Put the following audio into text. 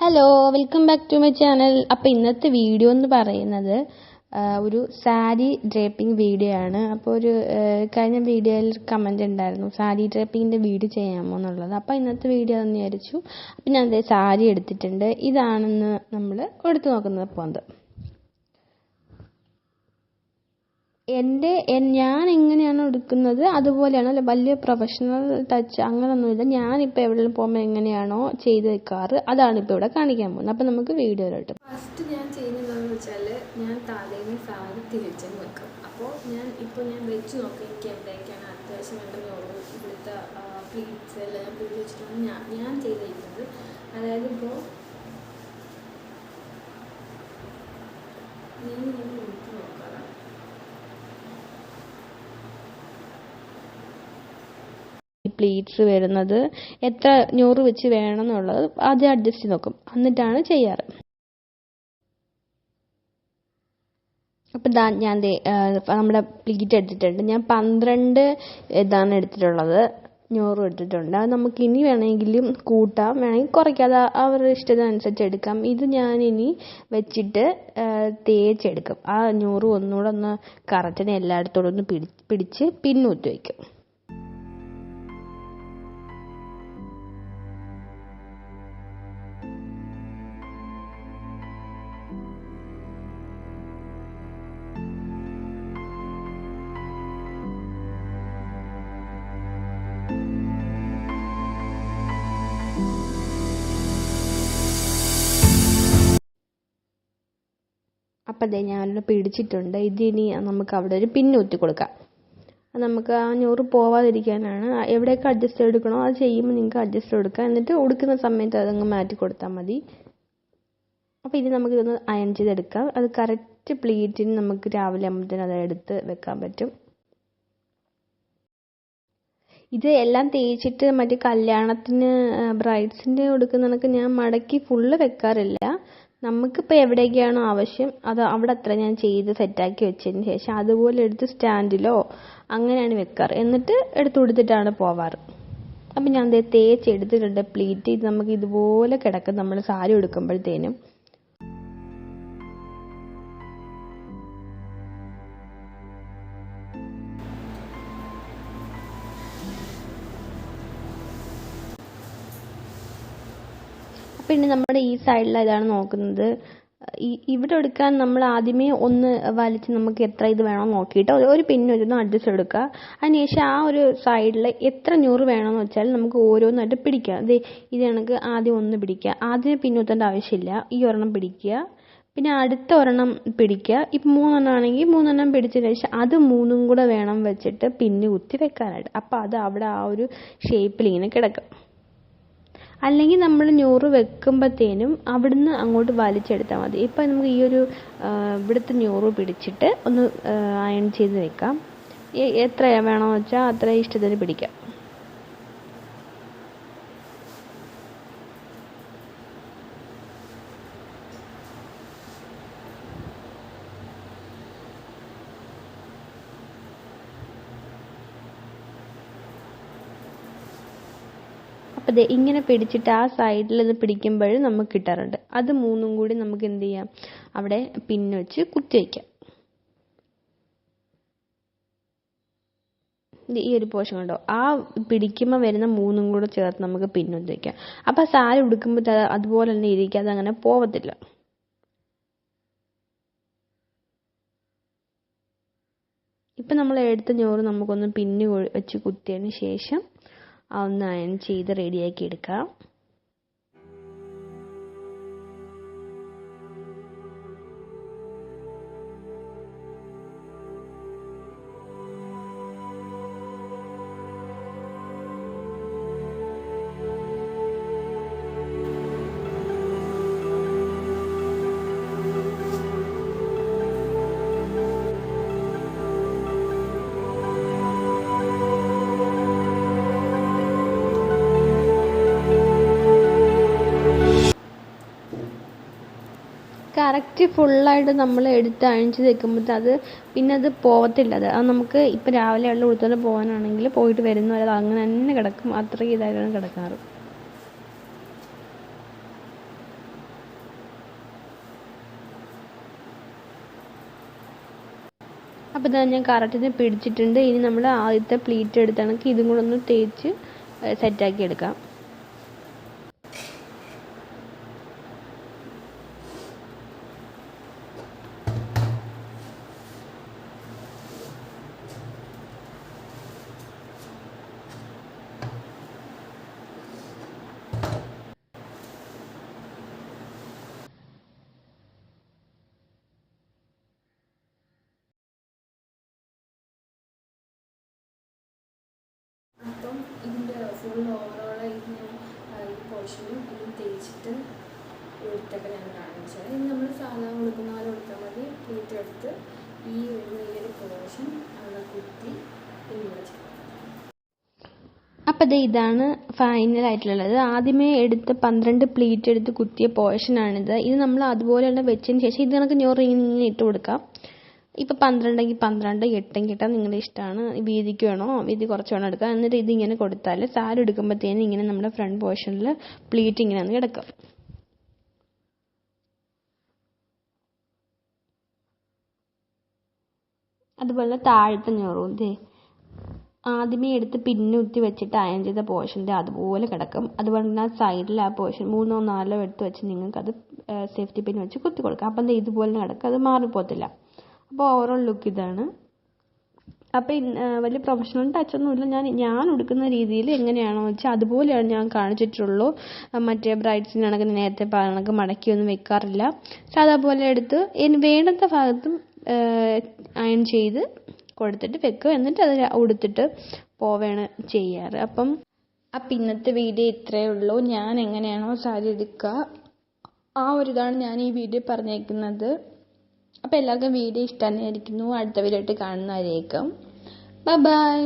Hello, welcome back to my channel. അപ്പോൾ ഇന്നത്തെ video എന്ന് പറയുന്നത് ഒരു സാരി ഡ്രേപ്പിംഗ് വീഡിയോ ആണ്. അപ്പോൾ കഴിഞ്ഞ വീഡിയോയിൽ കമൻറ്റ് ഉണ്ടായിരുന്നു സാരി ഡ്രേപ്പിങ്ങിൻ്റെ വീഡിയോ ചെയ്യാമോ എന്നുള്ളത്. അപ്പോൾ ഇന്നത്തെ വീഡിയോ എന്ന് വിചാരിച്ചു. അപ്പോൾ ഞാൻ സാരി എടുത്തിട്ടുണ്ട്. ഇതാണെന്ന് നമ്മൾ എടുത്തു നോക്കുന്നത് പോകുന്നത്. ഞാൻ എങ്ങനെയാണോ എടുക്കുന്നത് അതുപോലെയാണ്. അല്ല, വലിയ പ്രൊഫഷണൽ ടച്ച് അങ്ങനെയൊന്നുമില്ല. ഞാനിപ്പോൾ എവിടെയെങ്കിലും പോകുമ്പോൾ എങ്ങനെയാണോ ചെയ്ത് വെക്കാറ് അതാണ് ഇപ്പോൾ ഇവിടെ കാണിക്കാൻ പോകുന്നത്. അപ്പോൾ നമുക്ക് വീഡിയോയിലോട്ട്. ഫസ്റ്റ് ഞാൻ ചെയ്യുന്നതെന്ന് വെച്ചാൽ ഞാൻ തലേന്ന് സാരി തിരിച്ചെന്ന് വെക്കും. അപ്പോൾ ഞാൻ വെച്ച് നോക്കാം എനിക്ക് എവിടേക്കാണ് അത്യാവശ്യം വേണ്ടത്. ഇവിടുത്തെ പ്ലീറ്റ്സ് എല്ലാം ഞാൻ പിടിച്ച് വെച്ചിട്ടാണ് ഞാൻ ചെയ്തിരിക്കുന്നത്. അതായത് ഇപ്പോൾ ഞാൻ എടുത്ത് നോക്കാം. പ്ലീറ്റ്സ് വരുന്നത് എത്ര 100 വെച്ച് വേണം എന്നുള്ളത് ആദ്യം അഡ്ജസ്റ്റ് ചെയ്ത് നോക്കും, എന്നിട്ടാണ് ചെയ്യാറ്. അപ്പം ഞാൻ നമ്മുടെ പ്ലീറ്റ് എടുത്തിട്ടുണ്ട്. ഞാൻ 12 ഇതാണ് എടുത്തിട്ടുള്ളത്. 100 എടുത്തിട്ടുണ്ട്. അത് നമുക്ക് ഇനി വേണമെങ്കിലും കൂട്ടാം, വേണമെങ്കിൽ കുറയ്ക്കാതെ അവരുടെ ഇഷ്ടത്തിനനുസരിച്ച് എടുക്കാം. ഇത് ഞാനിനി വെച്ചിട്ട് തേച്ചെടുക്കും. ആ 100 ഒന്നുകൂടെ ഒന്ന് കറക്റ്റിന് എല്ലായിടത്തോടെ ഒന്ന് പിടിച്ച് പിന്നൂറ്റി വയ്ക്കും. അപ്പം ഞാനൊന്ന് പിടിച്ചിട്ടുണ്ട്. ഇതിനി നമുക്ക് അവിടെ ഒരു പിന്നൂറ്റി കൊടുക്കാം. നമുക്ക് ആ 100 പോവാതിരിക്കാനാണ്. എവിടെയൊക്കെ അഡ്ജസ്റ്റ് എടുക്കണോ അത് ചെയ്യുമ്പോൾ നിങ്ങൾക്ക് അഡ്ജസ്റ്റ് എടുക്കാം. എന്നിട്ട് ഉടുക്കുന്ന സമയത്ത് അതങ്ങ് മാറ്റി കൊടുത്താൽ മതി. അപ്പോൾ ഇത് നമുക്ക് ഇതൊന്ന് അയൺ ചെയ്തെടുക്കാം. അത് കറക്റ്റ് പ്ലീറ്റിന് നമുക്ക് രാവിലെ ആകുമ്പോഴത്തേന് അത് എടുത്ത് വെക്കാൻ പറ്റും. ഇത് എല്ലാം തേച്ചിട്ട് മറ്റേ കല്യാണത്തിന് ബ്രൈഡ്സിൻ്റെ ഉടുക്കുന്നതൊക്കെ ഞാൻ മടക്കി ഫുള്ള് വെക്കാറില്ല. നമുക്കിപ്പോൾ എവിടേക്കാണോ ആവശ്യം അത് അവിടെ അത്ര ഞാൻ ചെയ്ത് സെറ്റാക്കി വെച്ചതിന് ശേഷം അതുപോലെ എടുത്ത് സ്റ്റാൻഡിലോ അങ്ങനെയാണ് വെക്കാറ്. എന്നിട്ട് എടുത്ത് കൊടുത്തിട്ടാണ് പോവാറ്. അപ്പം ഞാൻ തേച്ചെടുത്തിട്ടുണ്ട് പ്ലീറ്റ്. ഇത് നമുക്ക് ഇതുപോലെ കിടക്കും നമ്മൾ സാരി ഉടുക്കുമ്പോഴത്തേനും. പിന്നെ നമ്മുടെ ഈ സൈഡിൽ ഇതാണ് നോക്കുന്നത്. ഇവിടെ എടുക്കാൻ നമ്മൾ ആദ്യമേ ഒന്ന് വലിച്ച് നമുക്ക് എത്ര ഇത് വേണമെന്ന് നോക്കിയിട്ട് ഒരു പിന്നൊന്ന് അഡ്ജസ്റ്റ് എടുക്കുക. അതിനുശേഷം ആ ഒരു സൈഡിൽ എത്ര 100 വേണമെന്ന് വെച്ചാൽ നമുക്ക് ഓരോന്നായിട്ട് പിടിക്കാം. ഇത് കണക്ക് ആദ്യം ഒന്ന് പിടിക്കുക. ആദ്യമേ പിന്നൂത്തേണ്ട ആവശ്യമില്ല. ഈ ഒരെണ്ണം പിടിക്കുക, പിന്നെ അടുത്ത ഒരെണ്ണം പിടിക്കുക. ഇപ്പം 3 ആണെങ്കിൽ 3 പിടിച്ചതിന് ശേഷം അത് 3 കൂടെ വേണം വെച്ചിട്ട് പിന്നെ കുത്തി വെക്കാനായിട്ട്. അപ്പോൾ അത് അവിടെ ആ ഒരു ഷേപ്പിൽ ഇങ്ങനെ കിടക്കും. അല്ലെങ്കിൽ നമ്മൾ 100 വെക്കുമ്പോഴത്തേനും അവിടുന്ന് അങ്ങോട്ട് വലിച്ചെടുത്താൽ മതി. ഇപ്പം നമുക്ക് ഈ ഒരു ഇവിടുത്തെ 100 പിടിച്ചിട്ട് ഒന്ന് അയൺ ചെയ്ത് വെക്കാം. എത്ര വേണമെന്ന് വെച്ചാൽ അത്ര ഇഷ്ടത്തിന് പിടിക്കാം. അപ്പോൾ ഇങ്ങനെ പിടിച്ചിട്ട് ആ സൈഡിൽ ഇത് പിടിക്കുമ്പോഴും നമുക്ക് കിട്ടാറുണ്ട്. അത് 3 കൂടി നമുക്ക് എന്ത് ചെയ്യാം, അവിടെ പിന്ന് വെച്ച് കുത്തി വയ്ക്കാം. ഈ ഒരു പോർഷൻ കണ്ടോ, ആ പിടിക്കുമ്പോൾ വരുന്ന 3 കൂടെ ചേർത്ത് നമുക്ക് പിന്നൊത്തി വയ്ക്കാം. അപ്പോൾ സാരി ഉടുക്കുമ്പോൾ അതുപോലെ തന്നെ ഇരിക്കുക, അതങ്ങനെ പോവത്തില്ല. ഇപ്പം നമ്മൾ എടുത്ത 100 നമുക്കൊന്ന് പിന്ന് വെച്ച് കുത്തിയതിന് ശേഷം ഒന്ന് അയൺ ചെയ്ത് റെഡിയാക്കി എടുക്കാം. കറക്റ്റ് ഫുള്ളായിട്ട് നമ്മൾ എടുത്ത് അഴിച്ച് വെക്കുമ്പോഴത്തെ അത് പിന്നെ അത് പോവത്തില്ല. അത് നമുക്ക് ഇപ്പം രാവിലെ വെള്ളം കൊടുത്തോണ്ട് പോകാനാണെങ്കിൽ പോയിട്ട് വരുന്നവരെ അത് അങ്ങനെ തന്നെ കിടക്കും. അത്രയും ഇതായിട്ടാണ് കിടക്കാറ്. അപ്പോൾ ഇതാ ഞാൻ കറക്റ്റിന് പിടിച്ചിട്ടുണ്ട്. ഇനി നമ്മൾ ആദ്യത്തെ പ്ലീറ്റ് എടുത്താണെങ്കിൽ ഇതും കൂടെ ഒന്ന് തേച്ച് സെറ്റാക്കി എടുക്കാം. അപ്പം ഇതിൻ്റെ ഫുൾ ഓവറോളായിട്ട് ഞാൻ ഈ പോർഷനും ഇതും തേച്ചിട്ട് എടുത്തൊക്കെ ഞാൻ കാണിച്ചത്. ഇനി നമ്മൾ സാധാരണ കൊടുക്കുന്ന പോലെ കൊടുത്താൽ മതി. പ്ലേറ്റ് എടുത്ത് ഈ ഒരു പോർഷൻ അവിടെ കുത്തി ഇങ്ങനെ ചെയ്യും. അപ്പോൾ ഇതാണ് ഫൈനലായിട്ടുള്ളത്. ആദ്യമേ എടുത്ത് 12 പ്ലീറ്റ് എടുത്ത് കുത്തിയ പോർഷനാണിത്. ഇത് നമ്മൾ അതുപോലെ തന്നെ വെച്ചതിന് ശേഷം ഇത് നമുക്ക് ഇങ്ങനെ ഇട്ട് കൊടുക്കാം. ഇപ്പോൾ 12 എങ്കിൽ 12, 8 എങ്കിൽ 8 നിങ്ങളുടെ ഇഷ്ടമാണ്. വീതിക്ക് വേണോ വീതി കുറച്ച് വേണം എടുക്കാം. എന്നിട്ട് ഇതിങ്ങനെ കൊടുത്താൽ സാരി എടുക്കുമ്പോഴത്തേനും ഇങ്ങനെ നമ്മുടെ ഫ്രണ്ട് പോർഷനിൽ പ്ലീറ്റ് ഇങ്ങനെ ഒന്ന് കിടക്കും. അതുപോലെ താഴത്തെ ഞൊറും ആദ്യമേ എടുത്ത് പിന്നെ കുത്തി വെച്ചിട്ട് അയൺ ചെയ്ത പോർഷൻ്റെ അതുപോലെ കിടക്കും. അതുപോലെ തന്നെ സൈഡിൽ ആ പോർഷൻ 3 or 4 എടുത്ത് വെച്ച് നിങ്ങൾക്കത് സേഫ്റ്റി പിൻ വെച്ച് കുത്തി കൊടുക്കാം. അപ്പം ഇതുപോലെ കിടക്കും, അത് മാറിപ്പോകത്തില്ല. അപ്പോൾ ഓവറോൾ ലുക്ക് ഇതാണ്. അപ്പോൾ വലിയ പ്രൊഫഷണൽ ടച്ചൊന്നുമില്ല. ഞാൻ ഉടുക്കുന്ന രീതിയിൽ എങ്ങനെയാണോ വെച്ചാൽ അതുപോലെയാണ് ഞാൻ കാണിച്ചിട്ടുള്ളൂ. മറ്റേ ബ്രൈഡ്സിനാണെങ്കിൽ നേരത്തെ പറഞ്ഞ മടക്കിയൊന്നും വെക്കാറില്ല. സാധാ പോലെ എടുത്ത് വേണ്ടത്ത ഭാഗത്തും അയൺ ചെയ്ത് കൊടുത്തിട്ട് വെക്കുക. എന്നിട്ട് അത് ഉടുത്തിട്ട് പോവുകയാണ് ചെയ്യാറ്. അപ്പം ഇന്നത്തെ വീഡിയോ ഇത്രയേ ഉള്ളൂ. ഞാൻ എങ്ങനെയാണോ സാരി എടുക്കുക ആ ഒരു ഇതാണ് ഞാൻ ഈ വീഡിയോ പറഞ്ഞേക്കുന്നത്. അപ്പോൾ എല്ലാവർക്കും വീഡിയോ ഇഷ്ടമായിരിക്കുന്നു. അടുത്ത വീഡിയോ ആയിട്ട് കാണുന്നതായിരിക്കും. ബൈ.